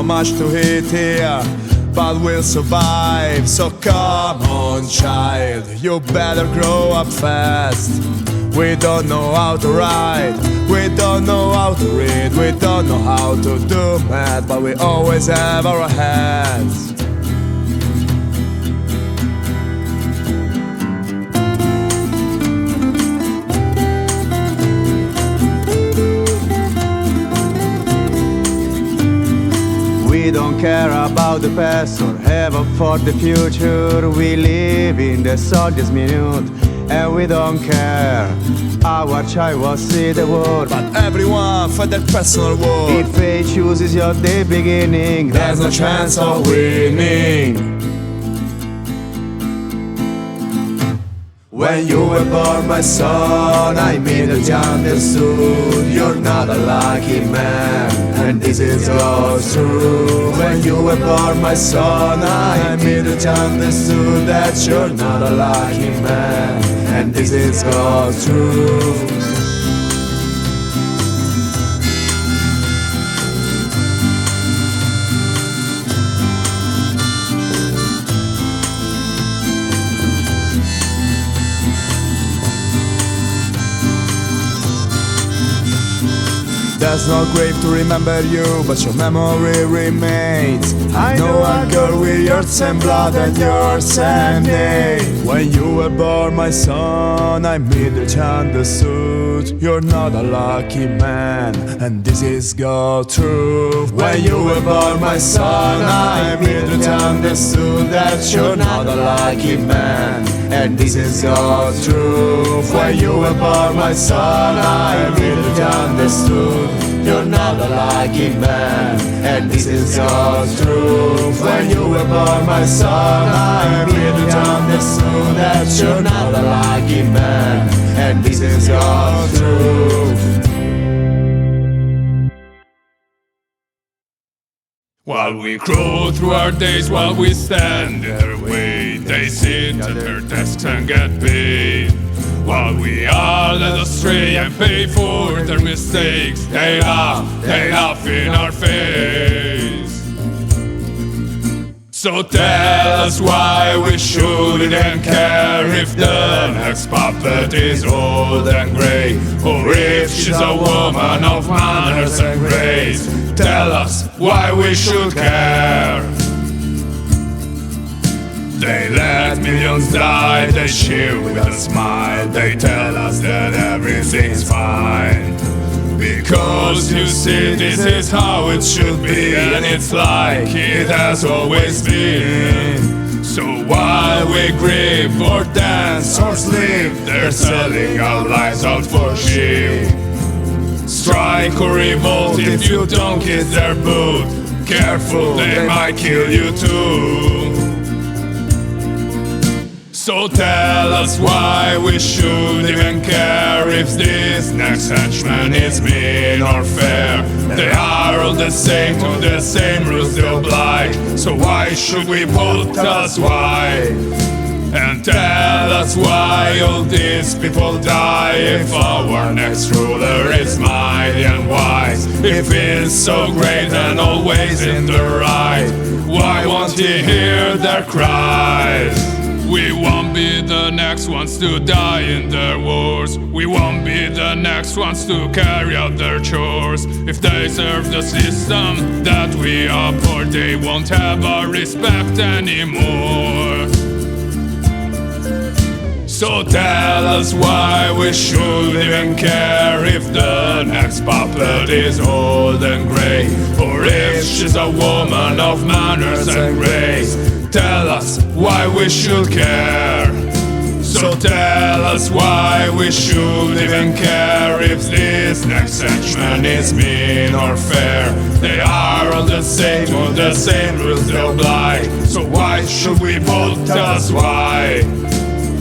so much to eat here, but we'll survive. So come on, child, you better grow up fast. We don't know how to write, we don't know how to read, we don't know how to do math, but we always have our heads. We don't care about the past or ever for the future. We live in the soldiers minute, and we don't care. Our child will see the world, but everyone for their personal world. If fate chooses your day beginning, there's no chance of winning. When you were born, my son, I immediately understood you're not a lucky man, and this is all true. When you were born, my son, I immediately understood that you're not a lucky man, and this is all true. There's no grave to remember you, but your memory remains. I know a girl with your same blood and your same name. When you were born, my son, I immediately understood you're not a lucky man, and this is God truth. When you were born, my son, I immediately understood that you're not a lucky man, and this is God truth. When you were born, my son, I immediately understood you're not a lucky man, and this is God's truth. When you were born, my son, I immediately understood that you're not a lucky man, and this is God's truth. While we crawl through our days, while we stand there, wait, they sit at their desks and get paid. While we are led astray and pay for their mistakes, they laugh in our face. So tell us why we shouldn't care if the next puppet is old and grey, or if she's a woman of manners and grace. Tell us why we should care. They let millions die, they cheer with a smile, they tell us that everything's fine. Because you see, this is how it should be, and it's like it has always been. So while we grieve or dance or sleep, they're selling our lives out for cheap. Strike or revolt if you don't kiss their boot. Careful, they might kill you too. So tell us why we should even care if this next henchman is mean or fair. They are all the same, to the same rules they oblige. So why should we vote? Tell us why. And tell us why all these people die. If our next ruler is mighty and wise, if he's so great and always in the right, why won't he hear their cries? We won't be the next ones to die in their wars. We won't be the next ones to carry out their chores. If they serve the system that we abhor, they won't have our respect anymore. So tell us why we should even care if the next puppet is old and grey, or if she's a woman of manners and grace. Tell us why we should care. So tell us why we should even care if this next henchman is mean or fair. They are all the same, to the same rules they oblige. So why should we vote? Tell us why.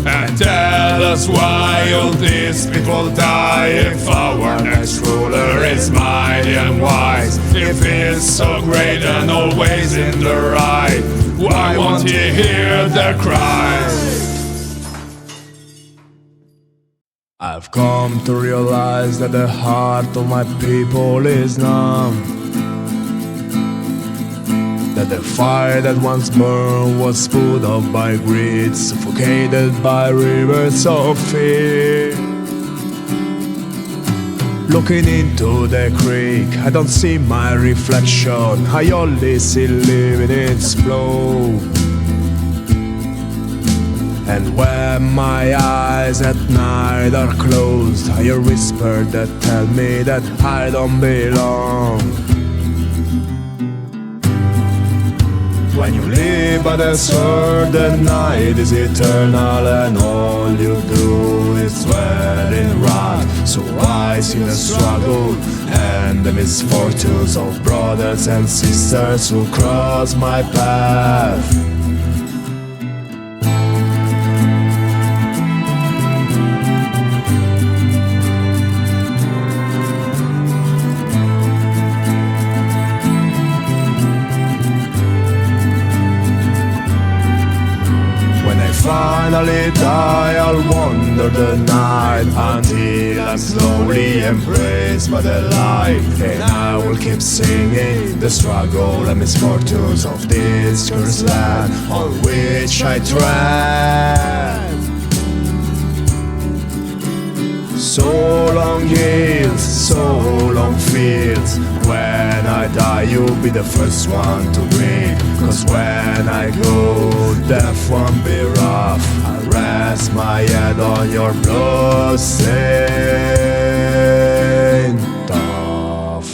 And tell us why all these people die. If our next ruler is mighty and wise, if he's so great and always in the right, why won't he hear their cries? I've come to realize that the heart of my people is numb. The fire that once burned was put out by greed, suffocated by rivers of fear. Looking into the creek, I don't see my reflection, I only see living its flow. And when my eyes at night are closed, I hear whispers that tell me that I don't belong. When you live by the sword, the night is eternal, and all you do is dwell in wrath. So I see the struggle and the misfortunes of brothers and sisters who cross my path. Finally die, I'll wander the night until I'm slowly embraced by the light. And I will keep singing the struggle and misfortunes of this cursed land on which I tread. So long hills, so long fields. When I die, you'll be the first one to drink. Cause when I go, death won't be rough. I rest my head on your bloodstained tuff.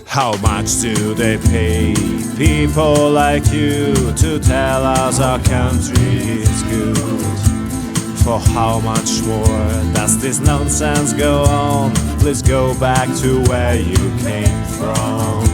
How much do they pay people like you to tell us our country is good? For how much more does this nonsense go on? Please go back to where you came from.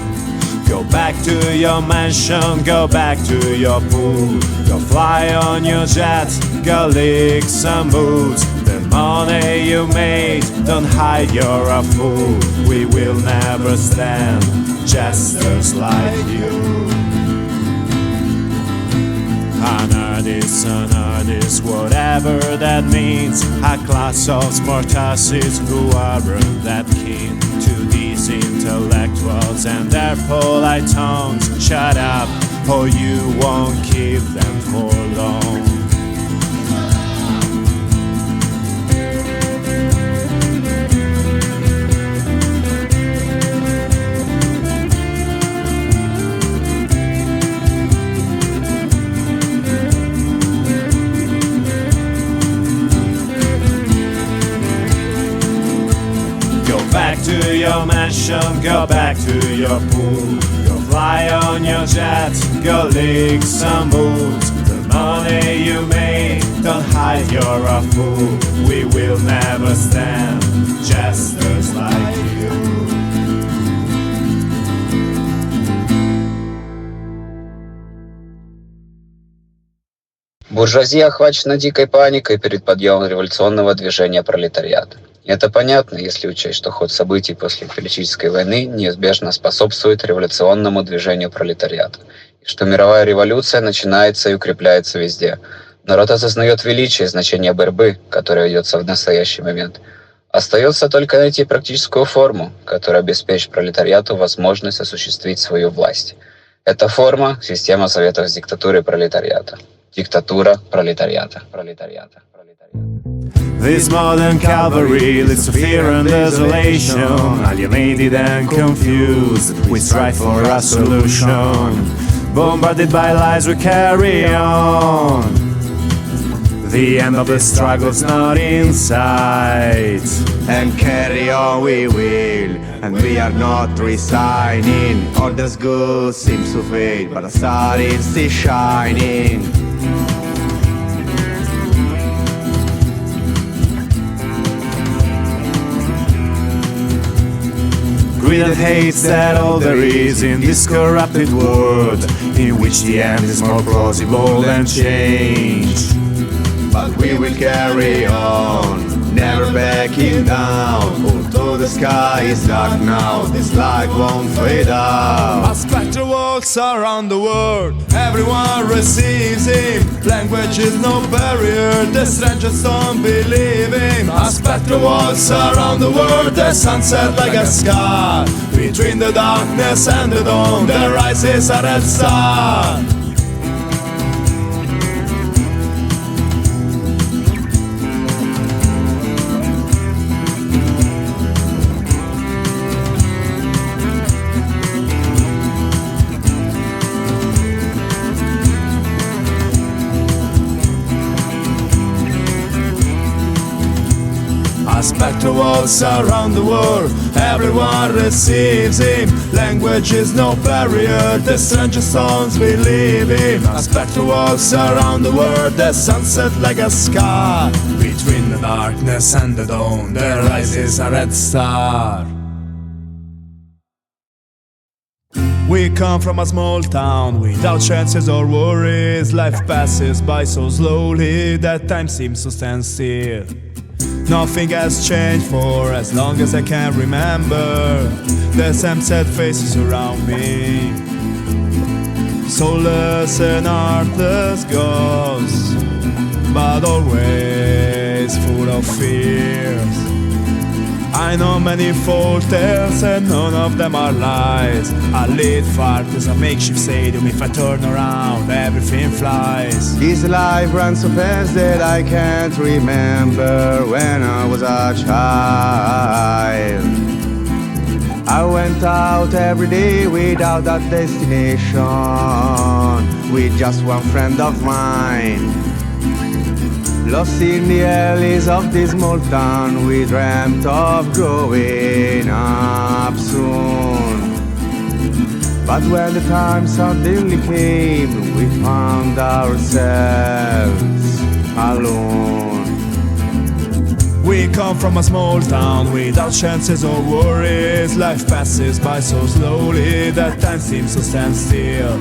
Go back to your mansion, go back to your pool. Go fly on your jet, go lick some boots. The money you made, don't hide you're a fool. We will never stand jesters like you. An artist, whatever that means. A class of smart asses who aren't that keen to these intellectuals and their polite tongues. Shut up, or you won't keep them for long. Back to your mansion, go back to your pool. Go fly on your jet, go lick some boots. The money you made, don't hide you're a fool. We will never stand jesters like you. Буржуазия охвачена дикой паникой перед подъемом революционного движения пролетариата. И это понятно, если учесть, что ход событий после политической войны неизбежно способствует революционному движению пролетариата, и что мировая революция начинается и укрепляется везде. Народ осознает величие и значение борьбы, которая ведется в настоящий момент. Остается только найти практическую форму, которая обеспечит пролетариату возможность осуществить свою власть. Эта форма — система советов с диктатурой пролетариата. Диктатура пролетариата. This modern cavalry leads to fear and desolation. Alienated and confused, we strive for a solution. Bombarded by lies, we carry on. The end of the struggle's not in sight. And carry on we will, and we are not resigning. All that's good seems to fade, but the sun is still shining. Greed and hate's that all there is in this corrupted world, in which the end is more plausible than change. But we will carry on, never backing down. Although the sky is dark now, this light won't fade out. A spectre walks around the world, everyone receives him. Language is no barrier, the strangers don't believe him. A spectre walks around the world, the sunset like a scar. Between the darkness and the dawn, there rises a red star. A spectre walks around the world, everyone receives him. Language is no barrier, the strangest songs believe him. A spectre walks around the world, the sunset like a scar. Between the darkness and the dawn, there rises a red star. We come from a small town without chances or worries. Life passes by so slowly that time seems to stand still. Nothing has changed for as long as I can remember. The same sad faces around me, soulless and heartless ghosts, but always full of fears. I know many folk tales and none of them are lies. A lit fart is a makeshift stadium. If I turn around, everything flies. This life runs so fast that I can't remember when I was a child. I went out every day without a destination, with just one friend of mine. Lost in the alleys of this small town, we dreamt of growing up soon. But when the time suddenly came, we found ourselves alone. We come from a small town without chances or worries. Life passes by so slowly that time seems to stand still.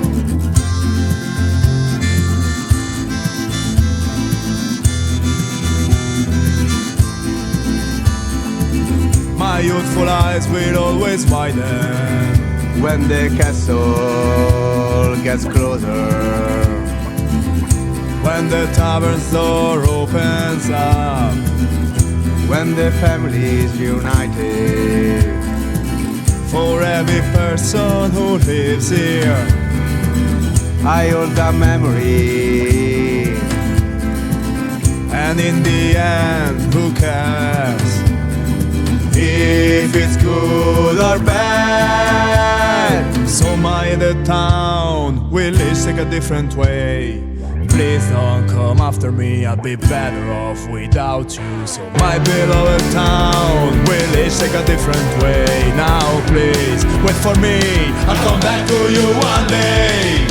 My youthful eyes will always widen when the castle gets closer, when the tavern's door opens up, when the family is united. For every person who lives here, I hold a memory, and in the end, who cares if it's good or bad? So my the town will each take a different way. Please don't come after me, I'll be better off without you. So my beloved town will each take a different way. Now please, wait for me, I'll come back to you one day.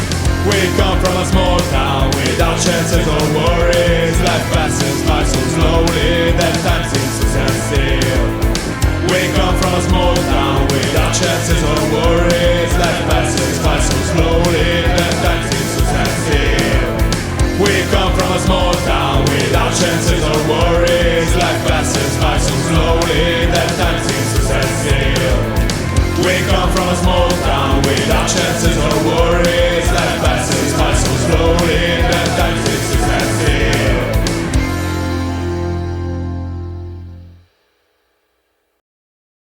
We come from a small town without chances or worries. Life passes by so slowly that time seems to stand still. We come from a small town without chances or worries. Life passes by so slowly that time seems to stand still. We come from a small town without chances or worries. Life passes by so slowly that time seems to stand still. We come from a small town without chances or